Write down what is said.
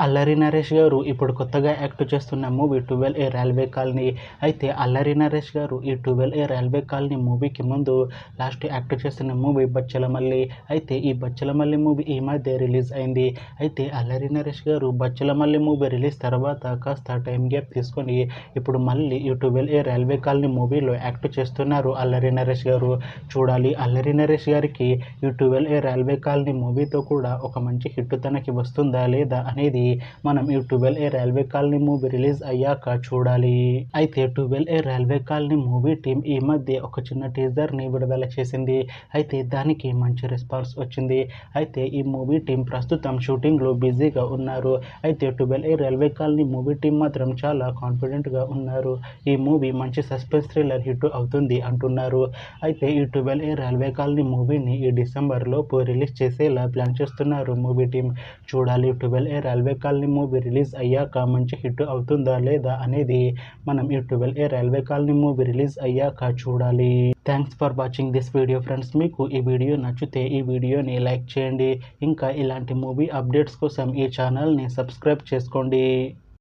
అల్లరి నరేష్ గారు ఇప్పుడు కొత్తగా యాక్ట్ చేస్తున్న మూవీ 12 ఏ రైల్వే కాలనీ. అయితే అల్లరి నరేష్ గారు ఈ 12 ఏ రైల్వే కాలనీ మూవీకి ముందు లాస్ట్ యాక్ట్ చేస్తున్న మూవీ బచ్చలమల్లి. అయితే ఈ బచ్చలమల్లి మూవీ ఈ మధ్య రిలీజ్ అయింది. అయితే అల్లరి నరేష్ గారు బచ్చలమల్లి మూవీ రిలీజ్ తర్వాత కాస్త టైం గ్యాప్ తీసుకొని ఇప్పుడు మళ్ళీ ఈ 12 ఏ రైల్వే కాలనీ మూవీలో యాక్ట్ చేస్తున్నారు అల్లరి నరేష్ గారు. చూడాలి అల్లరి నరేష్ గారికి ఈ 12 ఏ రైల్వే కాలనీ మూవీతో కూడా ఒక మంచి హిట్ తనకి వస్తుందా లేదా అనేది మనం ఈ 12 ఏ రైల్వే కాలనీ మూవీ రిలీజ్ అయ్యాక చూడాలి. అయితే 12 ఏ రైల్వే కాలనీ మూవీ టీం ఈ మధ్య ఒక చిన్న టీజర్ ని విడుదల చేసింది. అయితే దానికి మంచి రెస్పాన్స్ వచ్చింది. అయితే ఈ మూవీ టీం ప్రస్తుతం షూటింగ్ లో బిజీగా ఉన్నారు. అయితే 12 ఏ రైల్వే కాలనీ మూవీ టీం మాత్రం చాలా కాన్ఫిడెంట్ గా ఉన్నారు. ఈ మూవీ మంచి సస్పెన్స్ థ్రిల్లర్ హిట్ అవుతుంది అంటున్నారు. అయితే ఈ 12 ఏ రైల్వే కాలనీ మూవీని ఈ డిసెంబర్ లోపు రిలీజ్ చేసేలా ప్లాన్ చేస్తున్నారు మూవీ టీం. చూడాలి 12 ఏ రైల్వే కాలనీ మూవీ రిలీజ్ అయ్యాక మంచి హిట్ అవుతుందా లేదా అనేది మనం ఈ 12 ఏ రైల్వే కాలనీ మూవీ రిలీజ్ అయ్యాక చూడాలి. Thanks for watching this video friends. మీకు ఈ వీడియో నచ్చితే ఈ వీడియోని లైక్ చేయండి. ఇంకా ఇలాంటి మూవీ అప్డేట్స్ కోసం ఈ ఛానల్ని సబ్స్క్రైబ్ చేసుకోండి.